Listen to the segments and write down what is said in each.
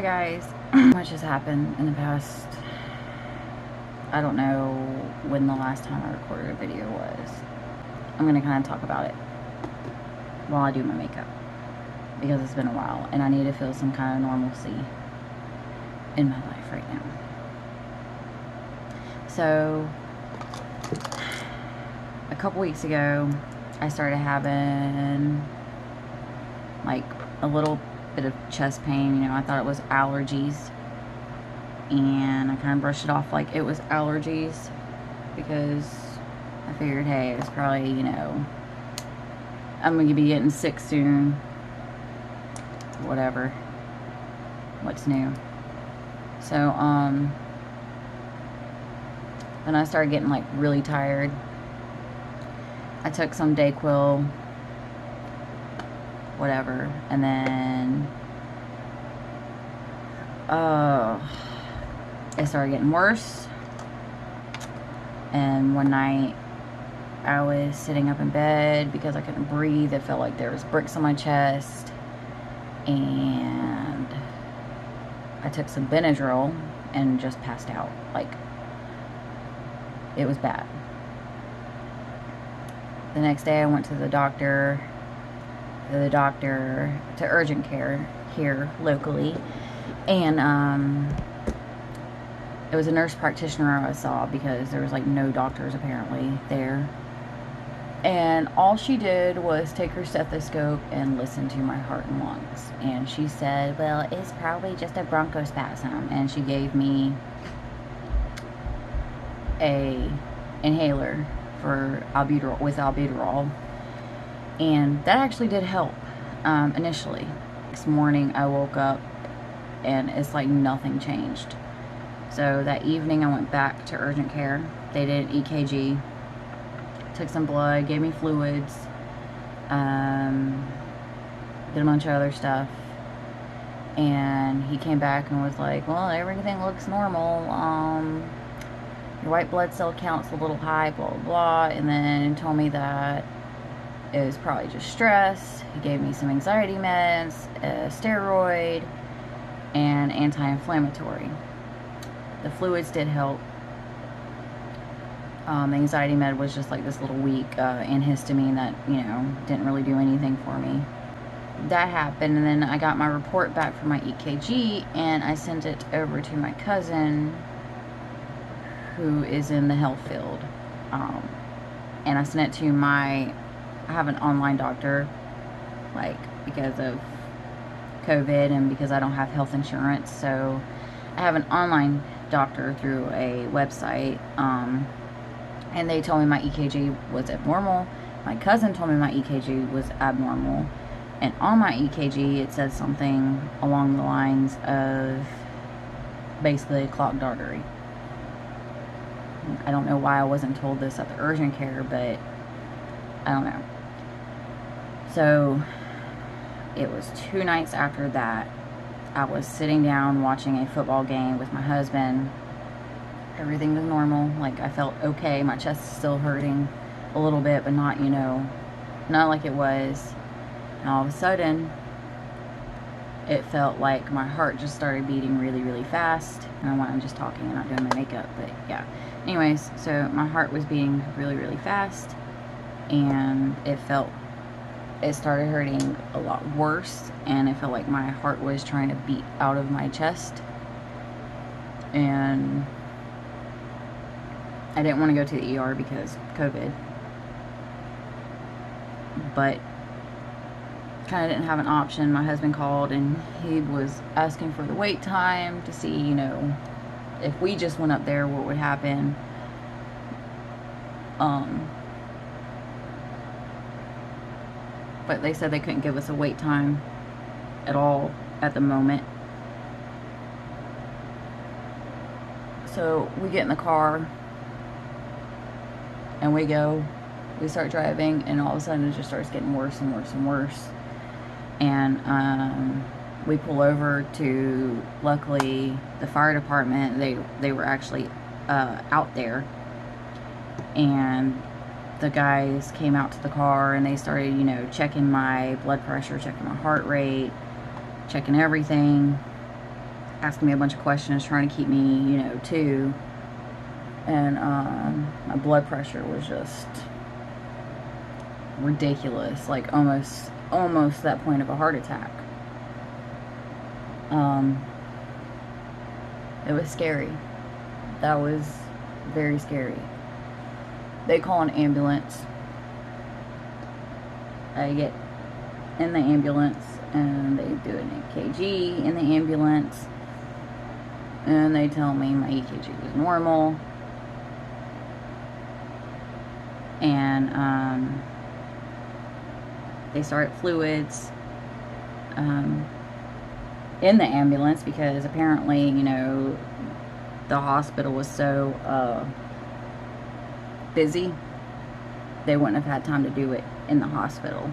guys, much has happened in the past. I don't know when the last time I recorded a video was. I'm gonna kind of talk about it while I do my makeup because it's been a while and I need to feel some kind of normalcy in my life right now. So a couple weeks ago I started having like a little bit of chest pain. You know, I thought it was allergies, and I kind of brushed it off like it was allergies because I figured, hey, it's probably, you know, I'm gonna be getting sick soon, whatever, what's new. So then I started getting like really tired. I took some Dayquil, whatever, and then it started getting worse. And one night I was sitting up in bed because I couldn't breathe. It felt like there was bricks on my chest, and I took some Benadryl and just passed out. Like, it was bad. The next day I went to the doctor to urgent care here locally, and it was a nurse practitioner I saw because there was like no doctors apparently there, and all she did was take her stethoscope and listen to my heart and lungs, and she said, well, it's probably just a bronchospasm, and she gave me a inhaler for albuterol, and that actually did help initially. Next morning I woke up and it's like nothing changed. So that evening I went back to urgent care. They did an EKG, took some blood, gave me fluids, did a bunch of other stuff, and he came back and was like, well, everything looks normal, your white blood cell count's a little high, blah blah blah, and then told me that it was probably just stress. He gave me some anxiety meds, a steroid, and anti-inflammatory. The fluids did help. The anxiety med was just like this little weak antihistamine that, you know, didn't really do anything for me. That happened, and then I got my report back from my EKG, and I sent it over to my cousin who is in the health field. And I sent it to I have an online doctor, like, because of COVID and because I don't have health insurance, so I have an online doctor through a website, and they told me my EKG was abnormal. My cousin told me my EKG was abnormal, and on my EKG it said something along the lines of basically a clogged artery. I don't know why I wasn't told this at the urgent care, but I don't know. So it was 2 nights after that. I was sitting down watching a football game with my husband. Everything was normal. Like, I felt okay. My chest is still hurting a little bit, but not, you know, not like it was. And all of a sudden, it felt like my heart just started beating really, really fast. And I'm just talking and not doing my makeup, but yeah. Anyways, so my heart was beating really, really fast, and it started hurting a lot worse, and it felt like my heart was trying to beat out of my chest, and I didn't want to go to the ER because COVID, but kind of didn't have an option. My husband called and he was asking for the wait time to see, you know, if we just went up there, what would happen. But they said they couldn't give us a wait time at all at the moment. So we get in the car and we start driving, and all of a sudden it just starts getting worse and worse and worse. And we pull over to, luckily, the fire department. They were actually out there, and the guys came out to the car and they started, you know, checking my blood pressure, checking my heart rate, checking everything. asking me a bunch of questions, trying to keep me, you know, too. And my blood pressure was just ridiculous, like almost to that point of a heart attack. It was scary. That was very scary. They call an ambulance. I get in the ambulance and they do an EKG in the ambulance, and they tell me my EKG was normal, and they start fluids in the ambulance, because apparently, you know, the hospital was so busy, they wouldn't have had time to do it in the hospital.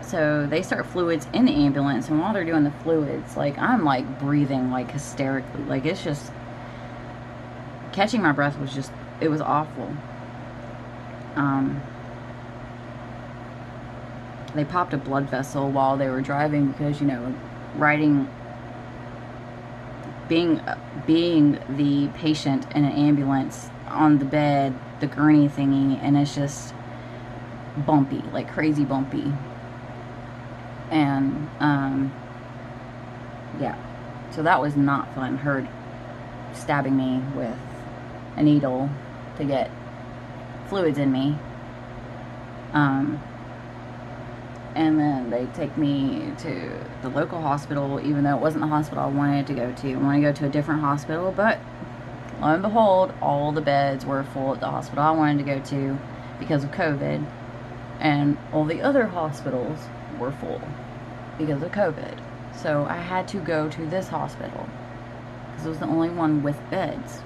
So they start fluids in the ambulance, and while they're doing the fluids, like, I'm like breathing like hysterically, like, it's just, catching my breath was just, it was awful. They popped a blood vessel while they were driving, because, you know, being the patient in an ambulance on the bed, the gurney thingy, and it's just bumpy, like crazy bumpy. And yeah, so that was not fun. Her stabbing me with a needle to get fluids in me. And then they take me to the local hospital, even though it wasn't the hospital I wanted to go to. I wanted to go to a different hospital, but lo and behold, all the beds were full at the hospital I wanted to go to because of COVID, and all the other hospitals were full because of COVID. So I had to go to this hospital because it was the only one with beds.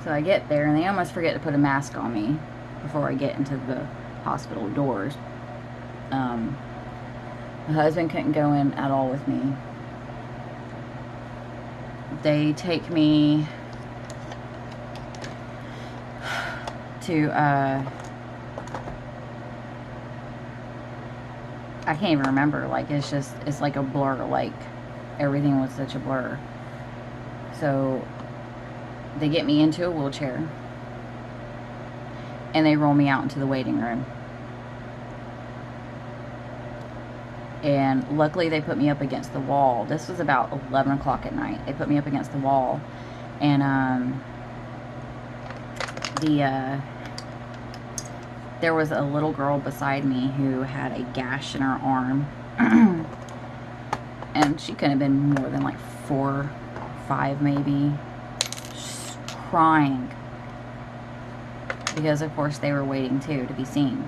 So I get there, and they almost forget to put a mask on me before I get into the hospital doors. My husband couldn't go in at all with me. They take me to, I can't even remember, like, it's like a blur, like, everything was such a blur. So, they get me into a wheelchair, and they roll me out into the waiting room. And luckily they put me up against the wall. This was about 11 o'clock at night. They put me up against the wall, and there was a little girl beside me who had a gash in her arm. And she couldn't have been more than like 4, 5 maybe. Just crying. Because of course they were waiting too to be seen.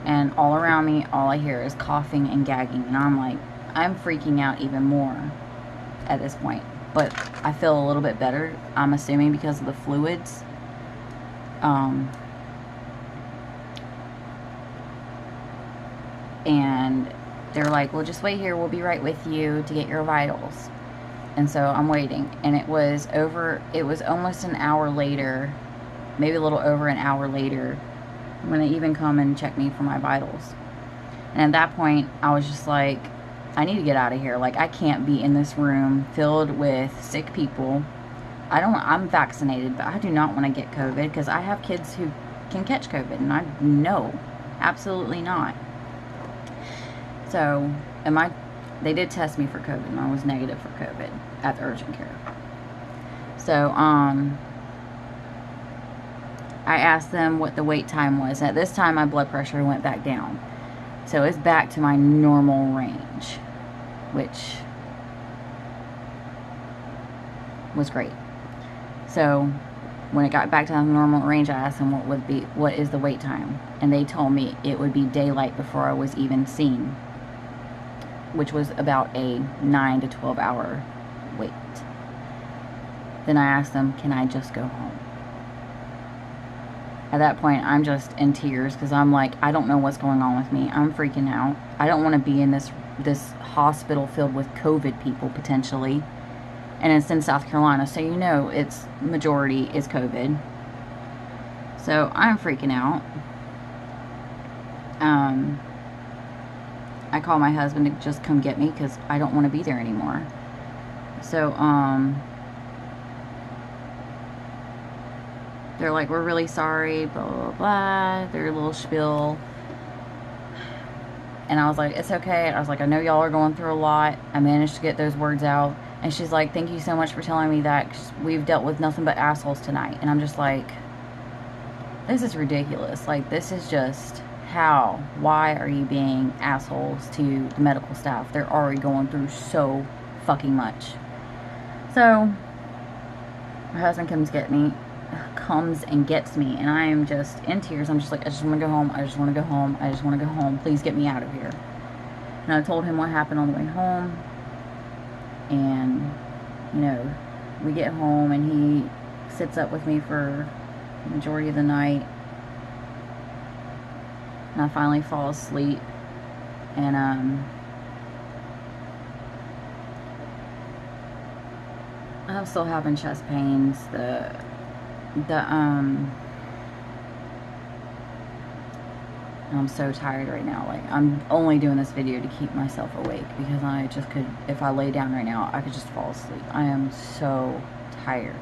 And all around me, all I hear is coughing and gagging. And I'm like, I'm freaking out even more at this point. But I feel a little bit better, I'm assuming, because of the fluids. And they're like, well, just wait here. We'll be right with you to get your vitals. And so I'm waiting. And it was almost an hour later, maybe a little over an hour later, when they even come and check me for my vitals. And at that point, I was just like, I need to get out of here. Like, I can't be in this room filled with sick people. I'm vaccinated, but I do not want to get COVID, because I have kids who can catch COVID, and I know, absolutely not. So, they did test me for COVID, and I was negative for COVID at the urgent care. So, I asked them what the wait time was. At this time, my blood pressure went back down. So it's back to my normal range, which was great. So when it got back to the normal range, I asked them what is the wait time? And they told me it would be daylight before I was even seen, which was about a 9 to 12 hour wait. Then I asked them, can I just go home? At that point, I'm just in tears, because I'm like, I don't know what's going on with me. I'm freaking out. I don't want to be in this hospital filled with COVID people, potentially. And it's in South Carolina, so you know its majority is COVID. So I'm freaking out. I called my husband to just come get me because I don't want to be there anymore. So, they're like, we're really sorry, blah, blah, blah, their little spiel. And I was like, it's okay. I was like, I know y'all are going through a lot. I managed to get those words out. And she's like, thank you so much for telling me that, 'cause we've dealt with nothing but assholes tonight. And I'm just like, this is ridiculous. Like, this is just, how? Why are you being assholes to the medical staff? They're already going through so fucking much. So, my husband comes and gets me, and I am just in tears. I'm just like, I just want to go home. I just want to go home. I just want to go home. Please get me out of here. And I told him what happened on the way home. And, you know, we get home, and he sits up with me for the majority of the night. And I finally fall asleep. And, I'm still having chest pains. I'm so tired right now. Like, I'm only doing this video to keep myself awake, because I just could, if I lay down right now, I could just fall asleep. I am so tired.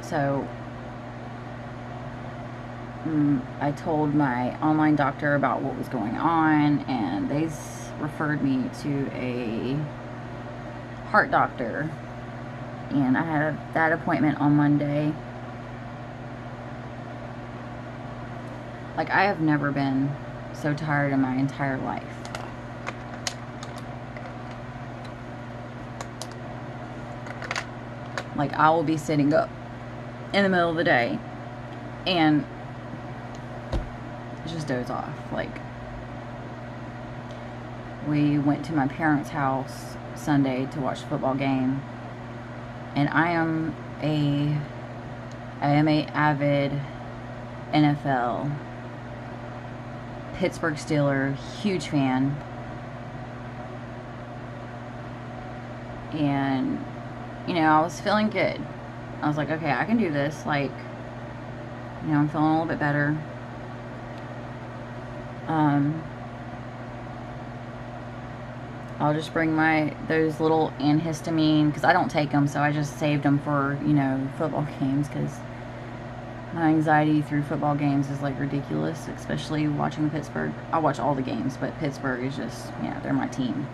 So I told my online doctor about what was going on, and they referred me to a heart doctor, and I had that appointment on Monday. Like, I have never been so tired in my entire life. Like, I will be sitting up in the middle of the day and just doze off. Like, we went to my parents' house Sunday to watch the football game, and I am a avid NFL Pittsburgh Steelers huge fan. And, you know, I was feeling good. I was like, okay, I can do this. Like, you know, I'm feeling a little bit better. I'll just bring those little antihistamine, because I don't take them, so I just saved them for, you know, football games, because my anxiety through football games is like ridiculous, especially watching Pittsburgh. I watch all the games, but Pittsburgh is just, yeah, they're my team.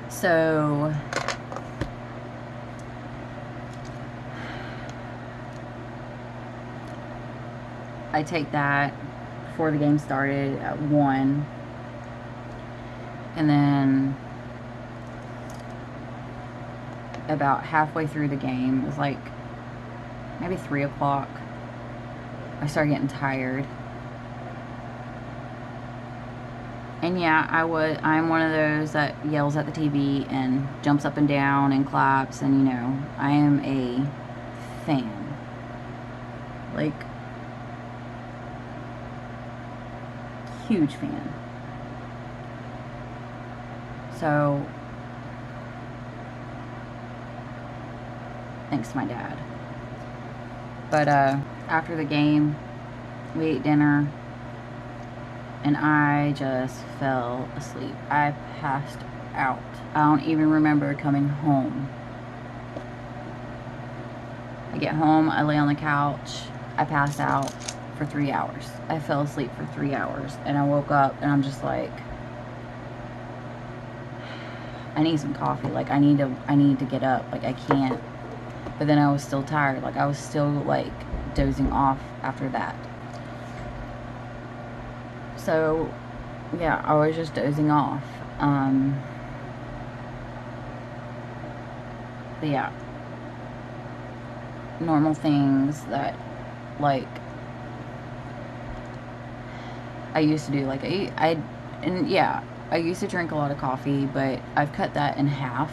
So I take that before the game started at 1. And then about halfway through the game, it was like maybe 3 o'clock, I started getting tired. And yeah, I'm one of those that yells at the TV and jumps up and down and claps, and, you know, I am a fan. Like, huge fan. So, thanks to my dad. But after the game, we ate dinner, and I just fell asleep. I passed out. I don't even remember coming home. I get home, I lay on the couch, I passed out for 3 hours. I fell asleep for 3 hours, and I woke up, and I'm just like, I need some coffee. Like, I need to get up. Like, I can't. But then I was still tired. Like, I was still, like, dozing off after that. So, yeah, I was just dozing off. But yeah, normal things that, like, I used to do. Like, and yeah, I used to drink a lot of coffee, but I've cut that in half.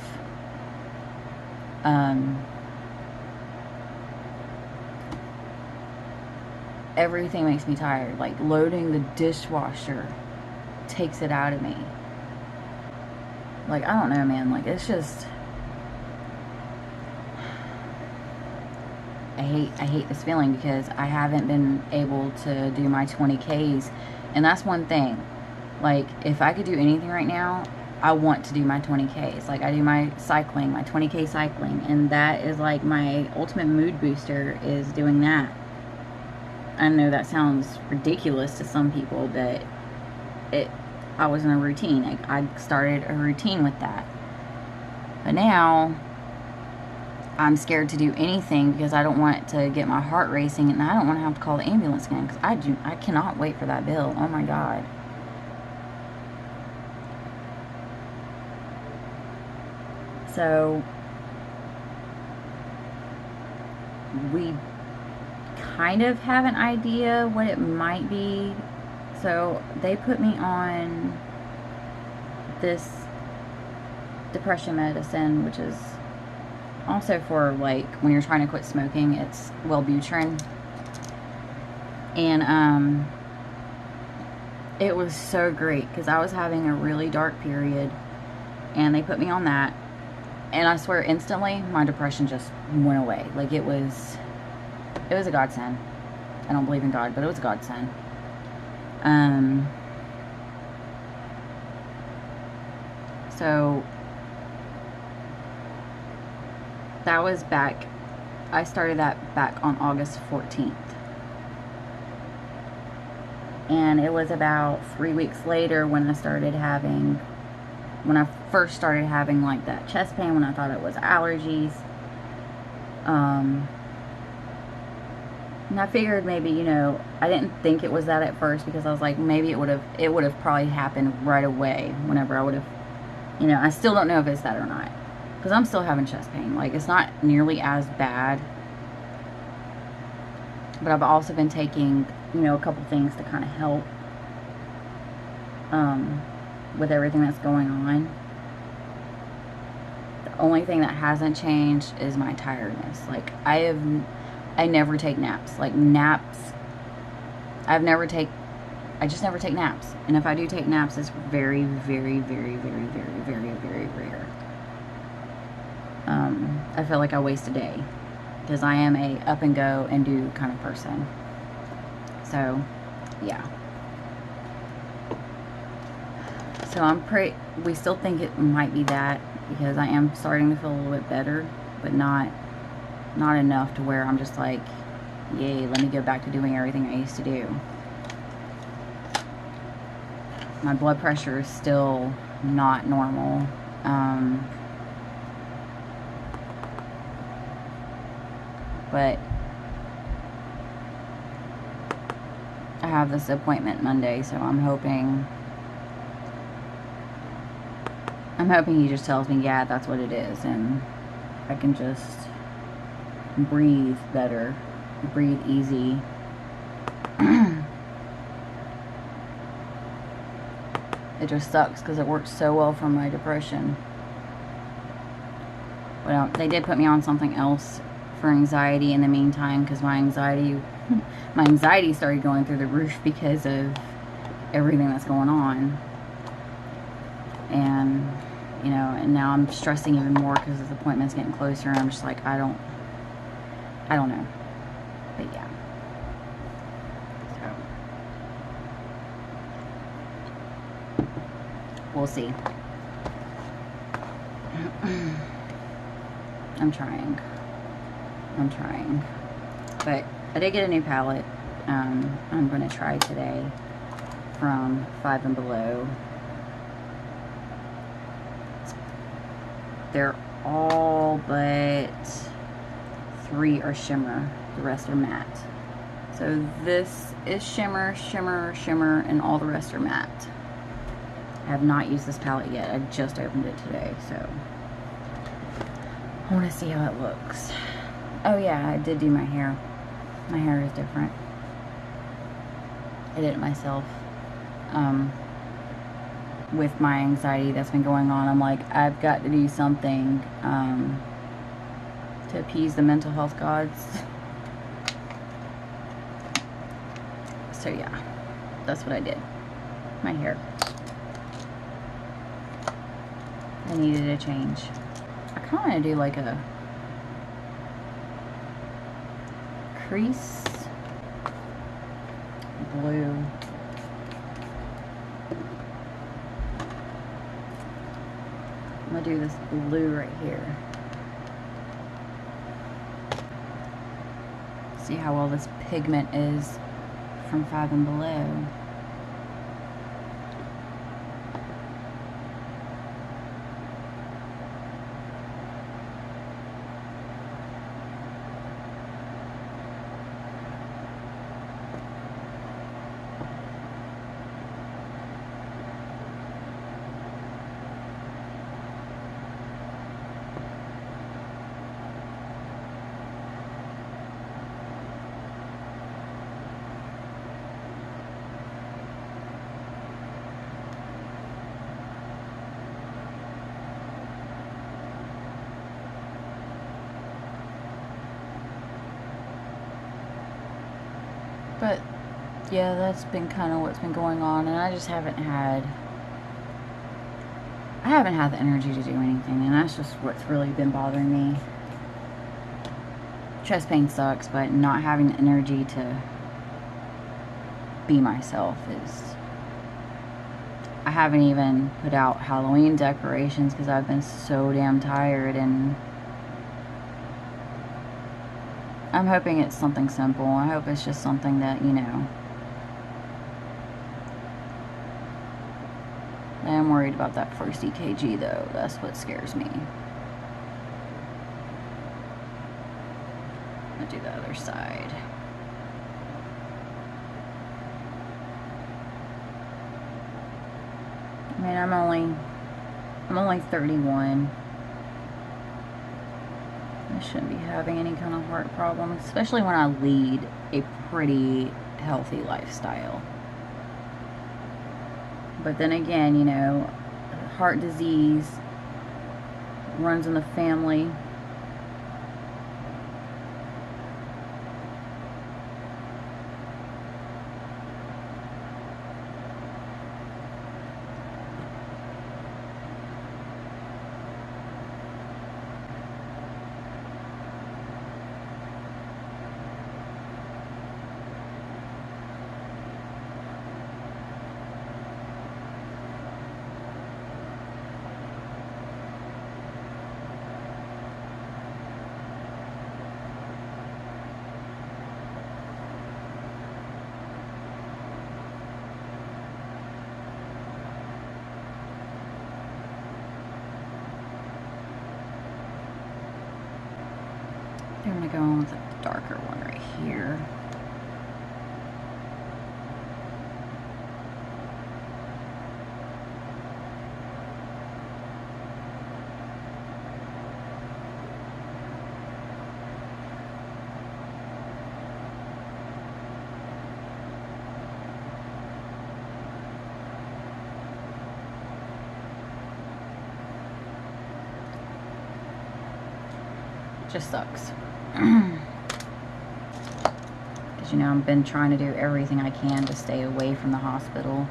Everything makes me tired. Like, loading the dishwasher takes it out of me. Like, I don't know, man. Like, it's just, I hate this feeling because I haven't been able to do my 20Ks. And that's one thing. Like, if I could do anything right now, I want to do my 20Ks. Like, I do my cycling, my 20K cycling. And that is like my ultimate mood booster, is doing that. I know that sounds ridiculous to some people, but I was in a routine. I started a routine with that. But now I'm scared to do anything because I don't want to get my heart racing, and I don't want to have to call the ambulance again, because I cannot wait for that bill. Oh my God. So we kind of have an idea what it might be. So they put me on this depression medicine, which is also for, like, when you're trying to quit smoking. It's Wellbutrin. And it was so great because I was having a really dark period, and they put me on that, and I swear instantly my depression just went away. Like, it was a godsend. I don't believe in God, but it was a godsend. So that was back, I started that back on August 14th. And it was about 3 weeks later when I first started having like that chest pain, when I thought it was allergies. And I figured maybe, you know, I didn't think it was that at first, because I was like, maybe it would have probably happened right away whenever I would have, you know, I still don't know if it's that or not, because I'm still having chest pain. Like, it's not nearly as bad, but I've also been taking, you know, a couple things to kind of help with everything that's going on. The only thing that hasn't changed is my tiredness. Like, I never take naps. Like, naps, I just never take naps. And if I do take naps, it's very, very, very, very, very, very, very rare. I feel like I waste a day, because I am a up and go and do kind of person. So, yeah. So we still think it might be that, because I am starting to feel a little bit better, but not enough to where I'm just like, yay, let me go back to doing everything I used to do. My blood pressure is still not normal. But I have this appointment Monday, so I'm hoping he just tells me, yeah, that's what it is, and I can just breathe better, breathe easy. It just sucks because it works so well for my depression. Well, they did put me on something else for anxiety in the meantime, because my anxiety started going through the roof because of everything that's going on. And, you know, and now I'm stressing even more because this appointment's getting closer, and I'm just like, I don't know. But yeah. So we'll see. I'm trying. But I did get a new palette. I'm going to try today from Five and Below. They're all but 3 are shimmer. The rest are matte. So this is shimmer, shimmer, shimmer, and all the rest are matte. I have not used this palette yet. I just opened it today, so I want to see how it looks. Oh yeah, I did do my hair. My hair is different. I did it myself. With my anxiety that's been going on, I'm like, I've got to do something to appease the mental health gods. So yeah, that's what I did. My hair. I needed a change. I kind of want to do like a crease. Blue. I'm gonna do this blue right here. See how well this pigment is from Five and Below. But yeah, that's been kind of what's been going on, and I just haven't had the energy to do anything, and that's just what's really been bothering me. Chest pain sucks, but not having the energy to be myself is... I haven't even put out Halloween decorations because I've been so damn tired, and I'm hoping it's something simple. I hope it's just something that, you know... I am worried about that first EKG though. That's what scares me. I'll do the other side. I mean, I'm only 31. I shouldn't be having any kind of heart problems, especially when I lead a pretty healthy lifestyle. But then again, you know, heart disease runs in the family. I'm going to go on with a darker one right here. Just sucks. Because, you know, I've been trying to do everything I can to stay away from the hospital.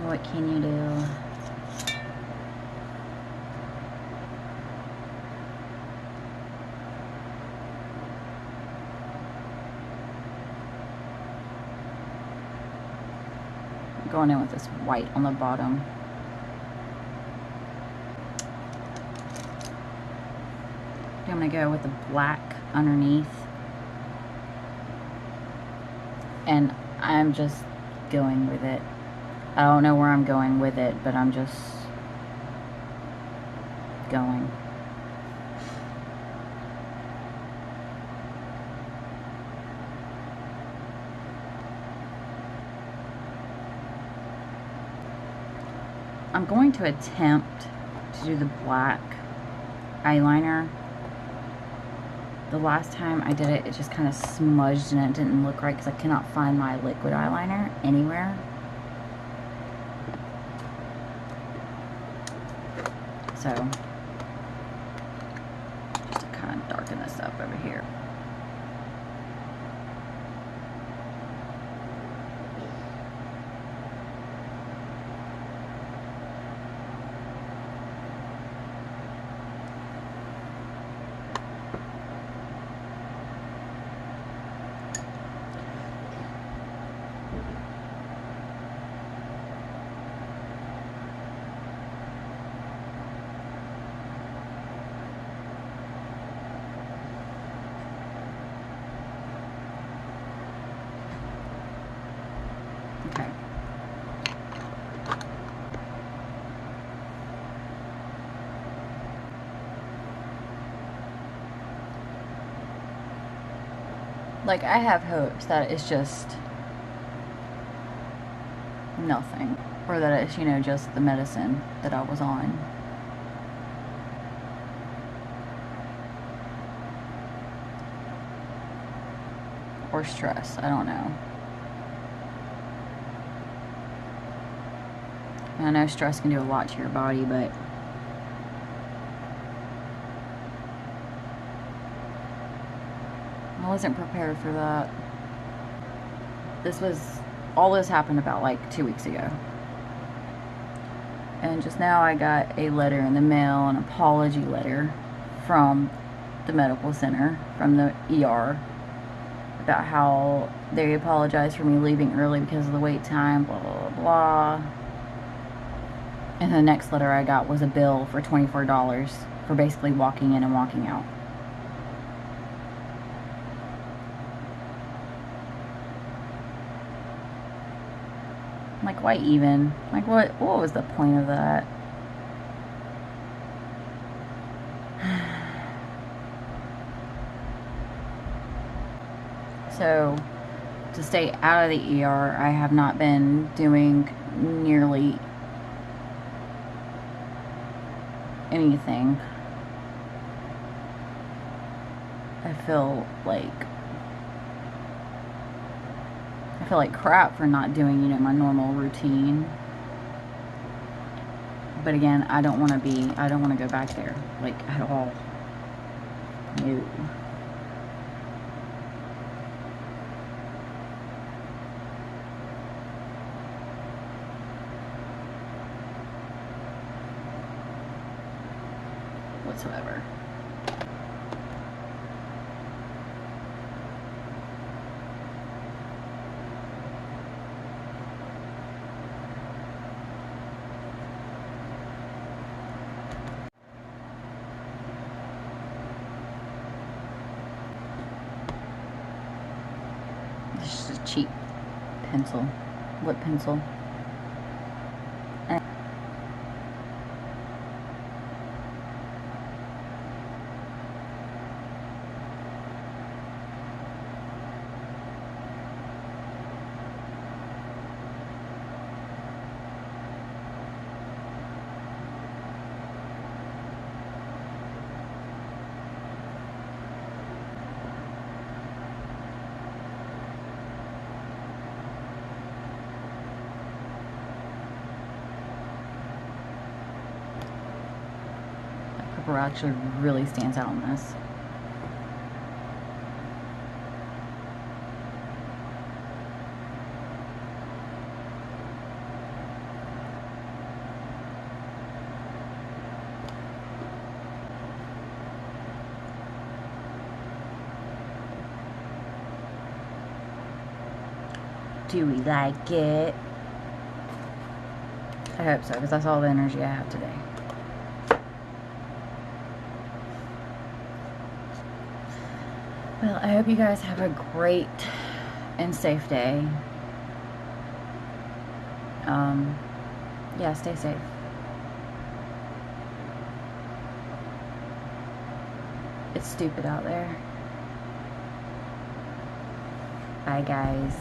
What can you do? Going in with this white on the bottom. I'm going to go with the black underneath. And I'm just going with it. I don't know where I'm going with it, but I'm just going. I'm going to attempt to do the black eyeliner. The last time I did it, it just kind of smudged and it didn't look right because I cannot find my liquid eyeliner anywhere. So, darken this up over here. Okay. Like, I have hopes that it's just nothing, or that it's, you know, just the medicine that I was on. Or stress, I don't know. I know stress can do a lot to your body, but I wasn't prepared for that. All this happened about like 2 weeks ago. And just now I got a letter in the mail, an apology letter from the medical center, from the ER, about how they apologized for me leaving early because of the wait time, blah, blah, blah, blah. And the next letter I got was a bill for $24 for basically walking in and walking out. Like, why even? Like, what was the point of that? So, to stay out of the ER, I have not been doing nearly anything. I feel like crap for not doing, you know, my normal routine. But again, I don't want to go back there, like, at all. No. Whatsoever. This is a cheap pencil, lip pencil. Purple actually really stands out in this. Do we like it? I hope so, because that's all the energy I have today. Well, I hope you guys have a great and safe day. Yeah, stay safe. It's stupid out there. Bye, guys.